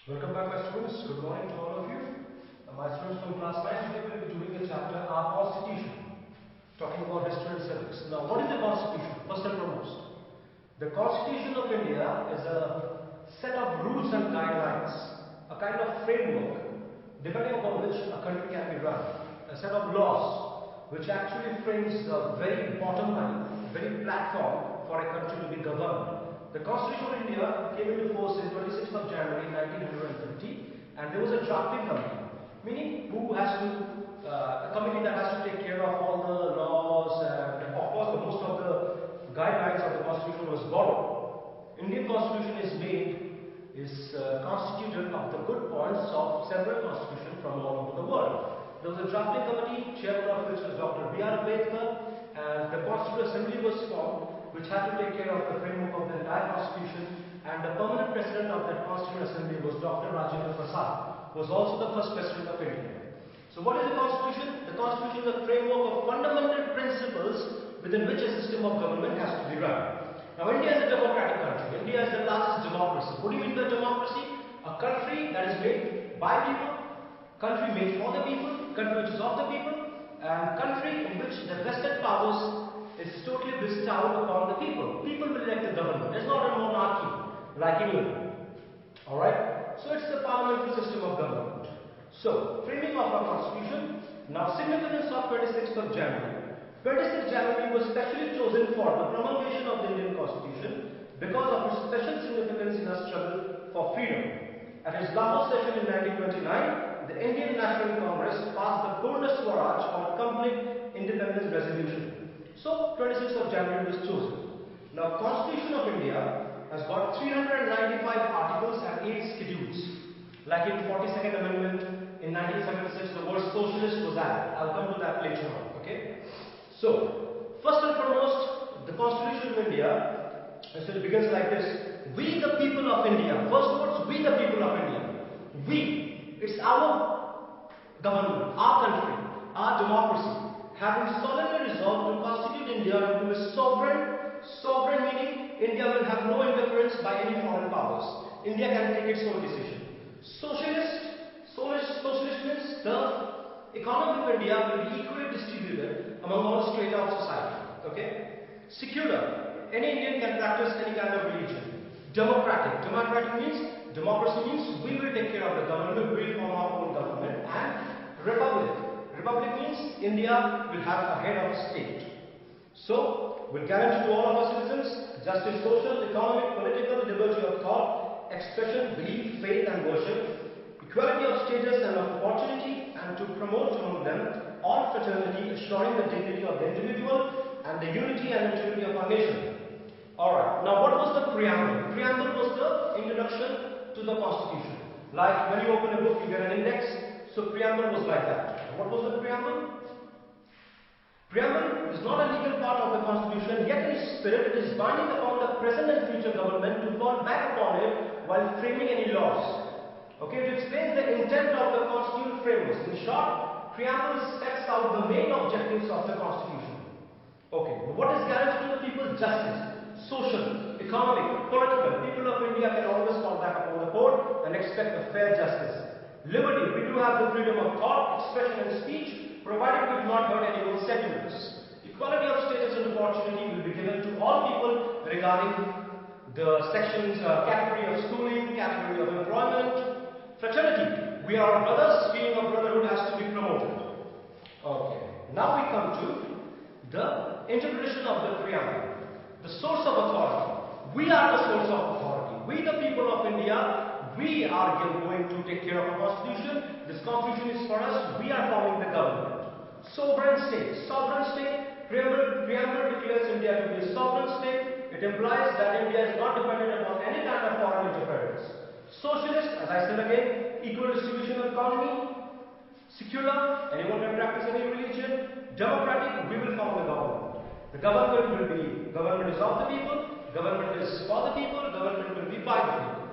Welcome back, my students. Good morning to all of you. My students from class 9, today we will be doing the chapter Our Constitution, talking about history and civics. Now, what is the Constitution? First and foremost, the Constitution of India is a set of rules and guidelines, a kind of framework depending upon which a country can be run, a set of laws which actually frames the very bottom line, very platform for a country to be governed. The Constitution of India came into force in 26th of January 1950, and there was a drafting committee, meaning a committee that has to take care of all the laws, and of course the most of the guidelines of the Constitution was borrowed. Indian Constitution is constituted of the good points of several constitutions from all over the world. There was a drafting committee, chairman of which was Dr. B.R. Ambedkar, and the Constituent Assembly was formed, which had to take care of the framework of the entire Constitution, and the permanent president of that Constituent Assembly was Dr. Rajendra Prasad, who was also the first president of India. So what is the Constitution? The Constitution is a framework of fundamental principles within which a system of government has to be run. Now, India is a democratic country. India is the largest democracy. What do you mean by democracy? A country that is made by people, country made for the people, country which is of the people, and country in which the vested powers is totally bestowed upon the people. People will elect the government. It's not a monarchy like England. Alright? So it's the parliamentary system of government. So, framing of our constitution. Now, significance of 26th of January. 26th January was specially chosen for the promulgation of the Indian Constitution because of its special significance in our struggle for freedom. At its Lahore session in 1929, the Indian National Congress passed the Purna Swaraj or Complete Independence Resolution. So, 26th of January was chosen. Now, Constitution of India has got 395 articles and 8 schedules. Like in 42nd Amendment in 1976, the word socialist was added. I'll come to that later on. Okay? So, first and foremost, the Constitution of India begins like this. We the people of India. First words, we the people of India. We. It's our government, our country, our democracy, having solemnly resolved to constitute India into a sovereign meaning India will have no interference by any foreign powers. India can take its own decision. Socialist means the economy of India will be equally distributed among all strata of society. Okay? Secular. Any Indian can practice any kind of religion. Democratic. Democracy means we will take care of the government, we will form our own government. And republic. Republic means India will have a head of state. So, will guarantee to all of our citizens justice, social, economic, political, liberty of thought, expression, belief, faith and worship, equality of status and of opportunity, and to promote among them all fraternity, assuring the dignity of the individual and the unity and integrity of our nation. Alright, now what was the preamble? Preamble was the introduction to the Constitution. Like when you open a book, you get an index. So preamble was like that. What was the preamble? Preamble is not a legal part of the Constitution, yet in its spirit it is binding upon the present and future government to fall back upon it while framing any laws. Okay, it explains the intent of the constitutional frameworks. In short, preamble sets out the main objectives of the Constitution. Okay, what is guaranteed to the people? Justice, social, economic, political. People of India can always fall back upon the court and expect a fair justice. Liberty, we do have the freedom of thought, expression and speech, provided we do not hurt anyone's sentiments. Equality of status and opportunity will be given to all people regarding the sections, category of schooling, category of employment. Fraternity, we are all brothers, feeling of brotherhood has to be promoted. Okay, now we come to the interpretation of the preamble. The source of authority. We are the source of authority. We the people of India, we are going to take care of our Constitution. This Constitution is for us. We are forming the government. Sovereign state. Sovereign state. Preamble declares India to be a sovereign state. It implies that India is not dependent upon any kind of foreign interference. Socialist, as I said again, equal distribution of economy. Secular, anyone can practice any religion. Democratic, we will form the government. The government will be, government is of the people, government is for the people, government will be by the people.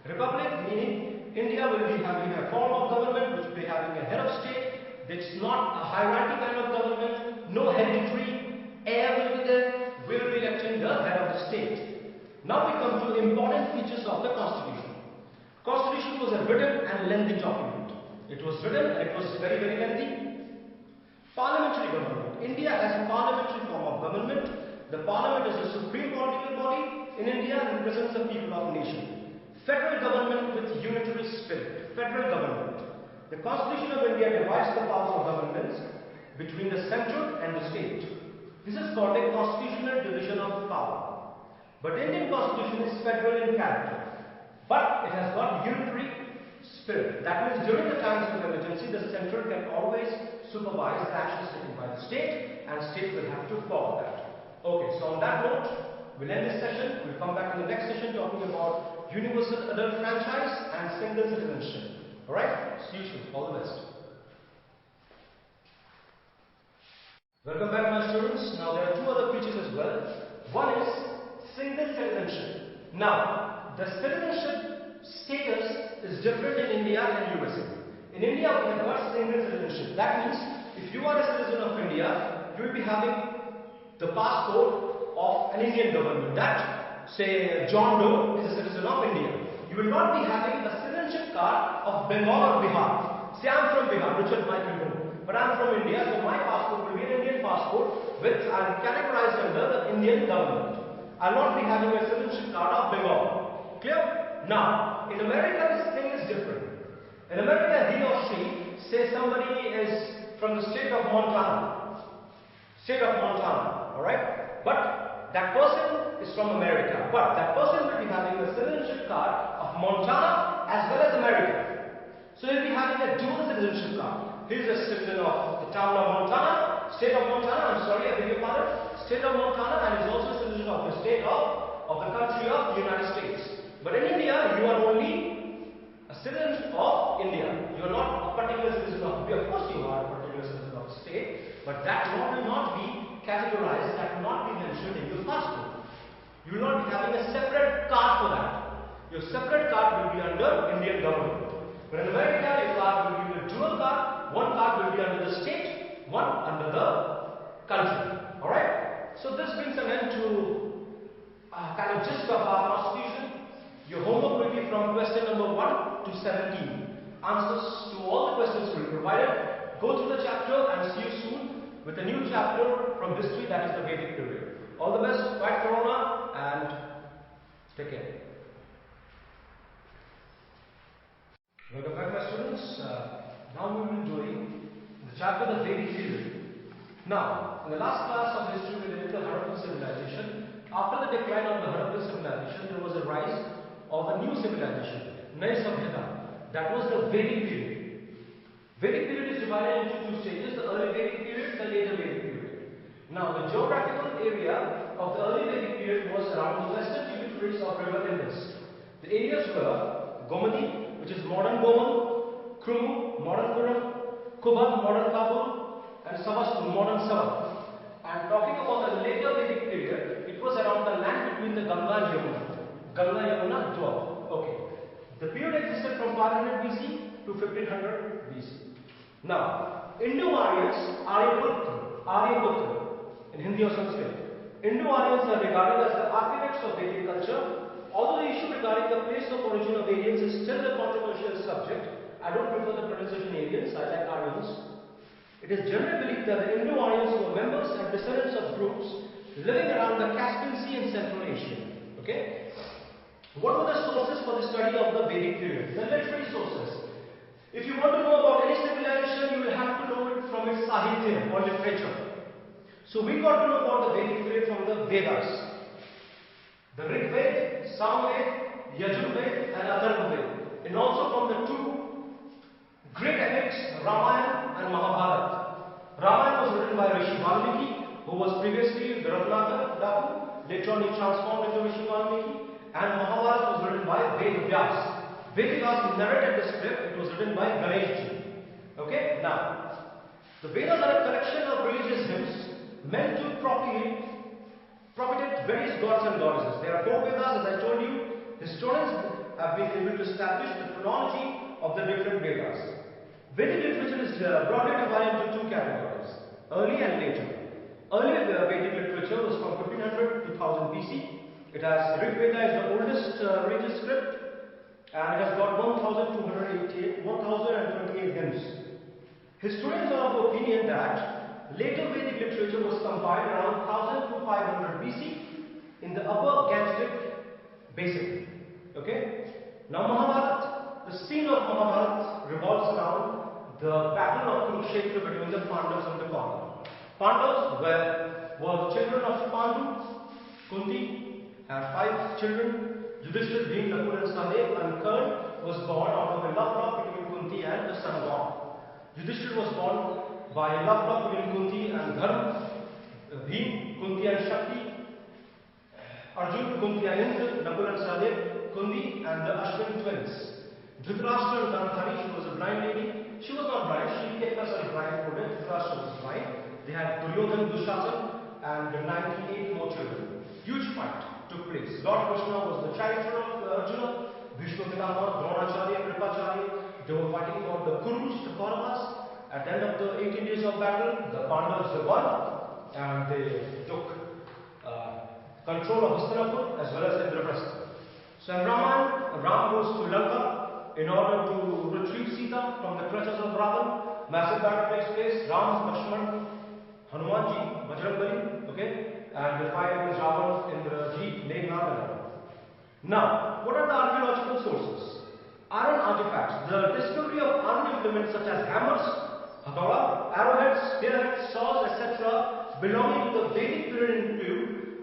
Republic, meaning India will be having a form of government which will be having a head of state. It's not a hierarchy kind of government, no hereditary heir will be there. We will be electing the head of the state. Now we come to important features of the Constitution. Constitution constitution was a written and lengthy document. It was written and it was very, very lengthy. Parliamentary government. India has a parliamentary form of government. The parliament is the supreme political body in India and represents the people of the nation. Federal government with unitary spirit. Federal government. The Constitution of India divides the powers of governments between the central and the state. This is called a constitutional division of power. But Indian Constitution is federal in character. But it has got unitary spirit. That means during the times of emergency, the central can always supervise the actions taken by the state, and state will have to follow that. Okay, so on that note, we'll end this session. We'll come back in the next session talking about universal adult franchise and single citizenship. Alright, see you soon. All the best. Welcome back, my students. Now there are two other features as well. One is single citizenship. Now, the citizenship status is different in India and USA. In India, we have got single citizenship. That means if you are a citizen of India, you will be having the passport of an Indian government. That, say, John Doe is a citizen of India. You will not be having a citizenship card of Bengal or Bihar. Say, I'm from Bihar, Richard Michael Doe. But I'm from India, so my passport will be an Indian passport which I'm categorized under the Indian government. I'll not be having a citizenship card of Bengal. Clear? Now, in America, this thing is different. In America, he or she, say somebody is from the state of Montana. State of Montana, alright? But that person is from America. But that person will be having a citizenship card of Montana as well as America. So he'll be having a dual citizenship card. He is a citizen of the town of Montana, state of Montana, I'm sorry, I beg your pardon, state of Montana, and is also a citizen of the state of the country of the United States. But in India, you are only a citizen of India. You are not a particular citizen of India. Of course you are a particular citizen of the state, but that will not be categorized, that will not be mentioned in your passport. You will not be having a separate card for that. Your separate card will be under Indian government. But in America, your card will be a dual card. One card will be under the state, one under the country. Alright? So this brings an end to kind of gist of our constitution. Your homework will be from question number 1 to 17. Answers to all the questions will be provided. Go through the chapter and see you soon with a new chapter from history, that is the Vedic period. All the best, fight Corona, and take care. Welcome back, my students. Now we will be doing the chapter the Vedic period. Now, in the last class of history we did the Harappan civilization. After the decline of the Harappan civilization, there was a rise of a new civilization, Naya Sabhyata. That was the Vedic period. Vedic period is divided into two stages, the early Vedic period, the later Vedic period. Now, the geographical area of the early Vedic period was around the western tributaries of river Indus. The areas were Gomati, which is modern Gomal, Krumu, modern Kuram, Kuban, modern Kabul, and Savastun, modern Savat. And talking about the later Vedic period, it was around the land between the Ganga and Yamuna. Ganga, Yamuna, Dwab. Okay. The period existed from 500 BC to 1500 BC. Now, Indo-Aryans, Aryaputra, in Hindi or Sanskrit. Indo-Aryans are regarded as the architects of Vedic culture. Although the issue regarding the place of origin of Aryans is still a controversial subject, I don't prefer the pronunciation Aryans, I like Aryans. It is generally believed that the Indo-Aryans were members and descendants of groups living around the Caspian Sea in Central Asia. Okay? What were the sources for the study of the Vedic period? The literary sources. If you want to know about any civilization, you will have to know it from its Sahitya or literature. So we got to know about the Vedic period from the Vedas. The Rig Veda, Samveda, Yajurveda and Atharvaveda. And also from the two great epics, Ramayana and Mahabharata. Ramayana was written by Rishi Valmiki, who was previously Ratnakar Daku. Later on he transformed into Rishi Valmiki. And Mahabharata was written by Ved Vyas. Ved Vyas narrated the script. It was written by Ganeshji. Okay? Now, the Vedas are a collection of religious hymns meant to propagate various gods and goddesses. There are 4 Vedas, as I told you. Historians have been able to establish the chronology of the different Vedas. Vedic literature is broadly divided into 2 categories, early and later. Early Vedic literature was from 1500 to 1000 BC. It has Rig Veda is the oldest religious script. and it has got 1028 hymns. Historians are of the opinion that later Vedic literature was compiled around 1000 to 500 BC in the upper Gangetic basin. Okay? Now Mahabharata, the scene of Mahabharata revolves around the battle of Kurukshetra between the Pandavas and the Kauravas. Pandavas were the children of Pandu. Kunti had 5 children. Yudhishthir, Bhim, Nakul and Sahadev, and Karna was born out of a love lock between Kunti and the sun god. Yudhishthir was born by a love lock between Kunti and Dharma, Bhim, Kunti and Shakti, Arjun, Kunti and Indra, Nakul and Sahadev, Kundi and the Ashwin twins. Dhritarashtra and Gandhari, she was a blind lady. She was not blind, she kept herself blindfolded. Dhritarashtra was blind. They had Duryodhan, Dushasan and 98 more children. Huge fight took place. Lord Krishna was the charioteer of Arjuna, Bhishma Pitama, Dronacharya, Kripacharya. They were fighting for the Kurus, the Kauravas. At the end of the 18 days of battle, the Pandavas won and they took control of Hastinapur as well as Indraprastha. So in Ramayana, Ram goes to Lanka in order to retrieve Sita from the clutches of Ravan. Massive battle takes place. Ram, Lakshman, Hanumanji, Bajrangbali, okay, and they fight against Ravan in the Jeep, Meghnad and all. Now, what are the archaeological sources? Iron artifacts. The discovery of iron implements such as hammers, hatauda, arrowheads, spearheads, saws, etc. belonging to the Vedic period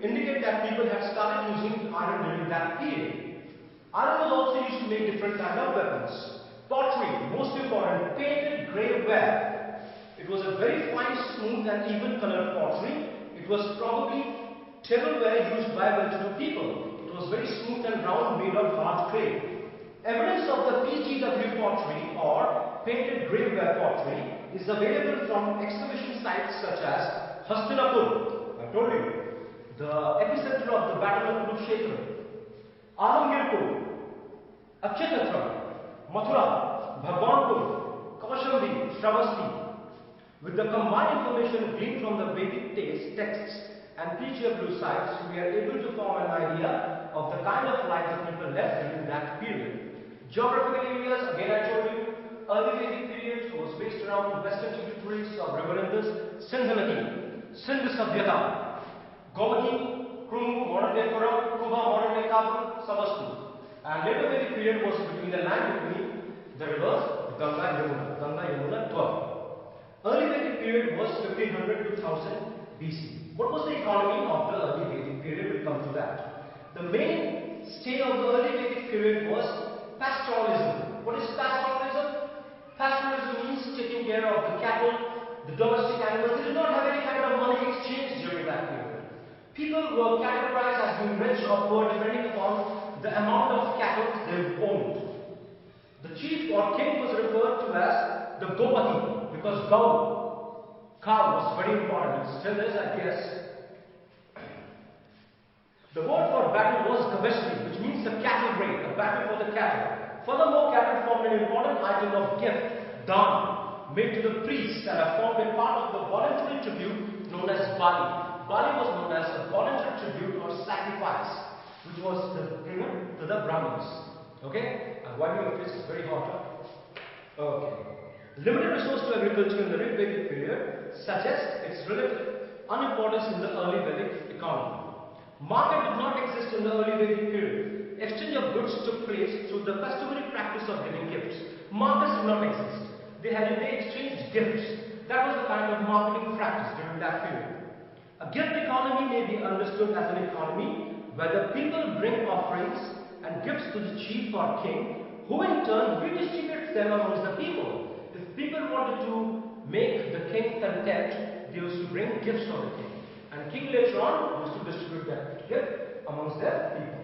indicate that people had started using iron during that period. Iron was also used to make different kinds of weapons. Pottery, most important, painted grave ware. It was a very fine, smooth and even colored pottery. It was probably tableware used by well-to-do people. It was very smooth and round, made of hard clay. Evidence of the PGW pottery or painted graveware pottery is available from excavation sites such as Hastinapur, I told you, the epicenter of the battle of Kurukshetra, Alamgirpur, Achyatatra, Mathura, Bhagwanpur, Kaushambi, Shravasti. With the combined information gleaned from the Vedic texts and PGW sites, we are able to form an idea of the kind of life the people led during that period. Geographical areas, again I told you, early Vedic period was based around western tributaries of river Indus, Sindh Nadi, Sindh Sabhyata, Govati, Krungu, modern day Koram, Kuba, modern day Kabul, Savastu. And later Vedic period was between the land between the rivers Ganga, Yamuna, Dwar. Early Vedic period was 1500 to 1000 BC. What was the economy of the early Vedic period? We'll come to that. The mainstay of the early Vedic period was pastoralism. What is pastoralism? Pastoralism means taking care of the cattle, the domestic animals. They did not have any kind of money exchange during that period. People were categorized as being rich or poor depending upon the amount of cattle they owned. The chief or king was referred to as the Gopati because cow was very important. It still is, I guess. The word for battle was Gaveshti, which means the cattle raid, a battle for the cattle. Furthermore, cattle formed an important item of gift, dan, made to the priests and have formed a part of the voluntary tribute known as Bali. Bali was known as a voluntary tribute or sacrifice, which was given to the Brahmins. Okay? I'm wiping your face, it's very hot. Okay. Limited resource to agriculture in the late Vedic period suggests its relative unimportance in the early Vedic economy. Market did not exist in the early Vedic period. Exchange of goods took place through the customary practice of giving gifts. Markets did not exist. They exchanged gifts. That was the kind of marketing practice during that period. A gift economy may be understood as an economy where the people bring offerings and gifts to the chief or king, who in turn redistributes them amongst the people. If people wanted to make the king content, they used to bring gifts for the king. And king later on used to distribute that gift amongst their people.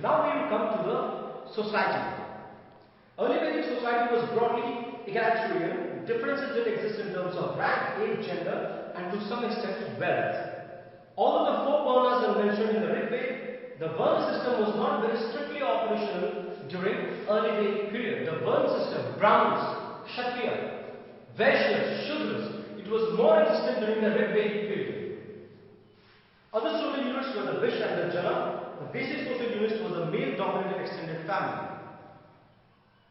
Now we will come to the society. Early Vedic society was broadly egalitarian. Differences did exist in terms of rank, age, gender, and to some extent wealth. Although the 4 varnas are mentioned in the Rig Veda, the varna system was not very strictly operational during early Vedic period. The varna system, Brahmins, Kshatriya, Vaishyas, Shudras, it was more existent during the Rig Vedic period. Other social units were the Vish and the Jana. The basic social unit was the male-dominated extended family.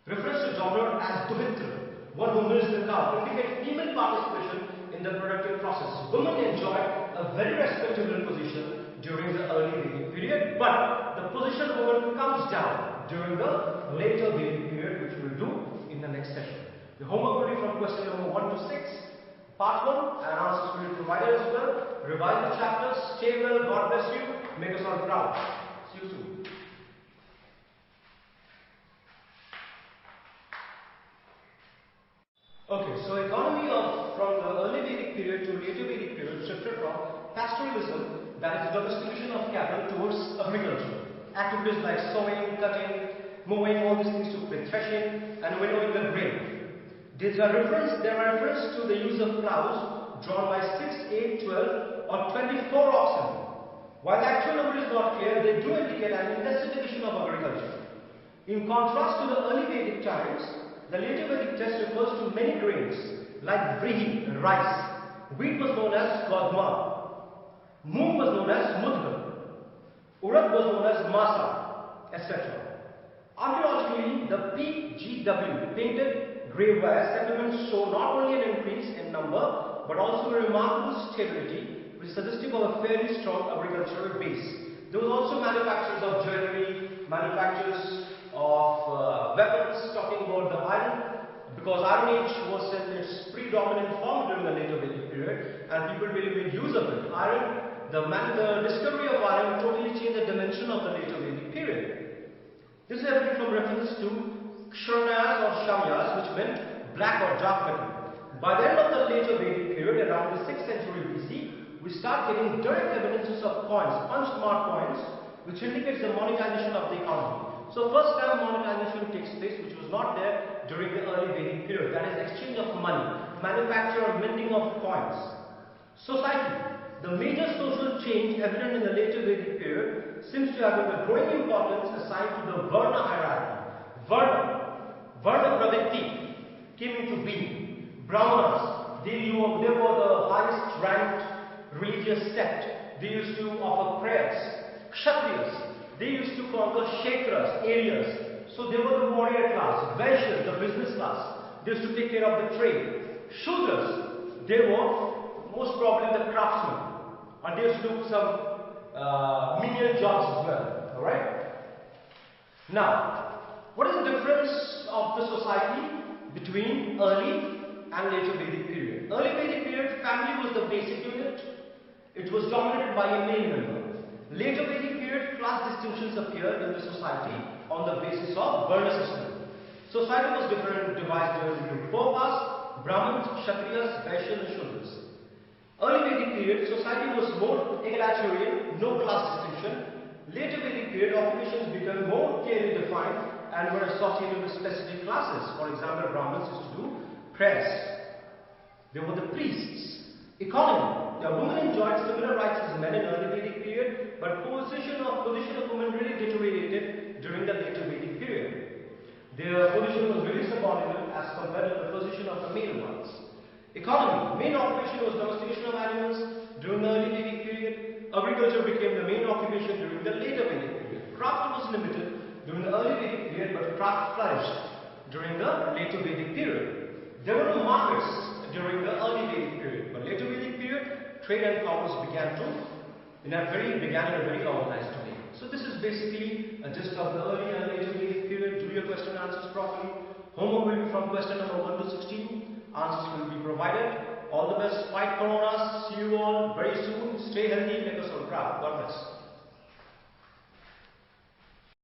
Reference to daughter as Dubitra, one who milks the cow, indicate female participation in the productive process. Women enjoyed a very respectable position during the early Vedic period, but the position of women comes down during the later Vedic period, which we will do in the next session. The homework will be from question number 1 to 6, part 1, and answers will be provided as well. Revise the chapters, stay well, God bless you, make us all proud. See you soon. Okay, so economy from the early Vedic period to later Vedic period shifted from pastoralism, that is domestication of cattle, towards agriculture. Activities like sowing, cutting, mowing, all these things took place, threshing, and winnowing the grain. There are references to the use of plows drawn by 6, 8, 12 or 24 oxen. While the actual number is not clear, they do indicate an intensification of agriculture. In contrast to the early Vedic times, the later Vedic text refers to many grains like vrihi, rice. Wheat was known as godma. Moong was known as mudgar. Urad was known as masa, etc. Archaeologically, the PGW, painted grey ware settlements show not only an increase in number but also a remarkable stability, which is suggestive of a fairly strong agricultural base. There was also manufacturers of jewelry, manufacturers of weapons, talking about the iron, because Iron Age was in its predominant form during the later Vedic period, and people really made use of it. Iron, the discovery of iron totally changed the dimension of the later Vedic period. This is evident from reference to ksharnayas or shamyas, which meant black or dark metal. By the end of the later Vedic period, around the 6th century BC, we start getting direct evidences of coins, punch-marked coins, which indicates the monetization of the economy. So first time monetization takes place, which was not there during the early Vedic period. That is exchange of money, manufacture or minting of coins. Society. The major social change evident in the later Vedic period seems to have been the growing importance assigned to the Varna hierarchy. Varna pravitti came into being. Brahmanas, they were the highest ranked religious sect. They used to offer prayers. Kshatriyas, they used to conquer kshetras, areas. So they were the warrior class. Vaishyas, the business class. They used to take care of the trade. Shudras, they were most probably the craftsmen. And they used to do some menial jobs as well. Alright? Now, what is the difference of the society between early and later Vedic period? Early Vedic period, family was the basic unit. It was dominated by a male member. Later Vedic period, class distinctions appeared in the society on the basis of Varna system. Society was divided into 4 castes: Brahmins, Kshatriyas, Vaishyas and Shudras. Early Vedic period, society was more egalitarian, no class distinction. Later Vedic period, occupations became more clearly defined and were associated with specific classes. For example, Brahmins used to do prayers. There were the priests. Economy. The women enjoyed similar rights as men in early Vedic period, but position of women really deteriorated during the later Vedic period. Their position was really subordinate as compared to the position of the male ones. Economy. Main occupation was domestication of animals during the early Vedic period. Agriculture became the main occupation during the later Vedic period. Craft was limited during the early Vedic period, but craft flourished during the later Vedic period. There were no markets during the early Vedic period, but later Vedic period, trade and commerce began in a very organized way. So this is basically a gist of the early and later Vedic period. Do your question and answers properly. Homework will be from question number 1 to 16. Answers will be provided. All the best. Fight Corona. See you all very soon. Stay healthy. Make us all proud. God bless.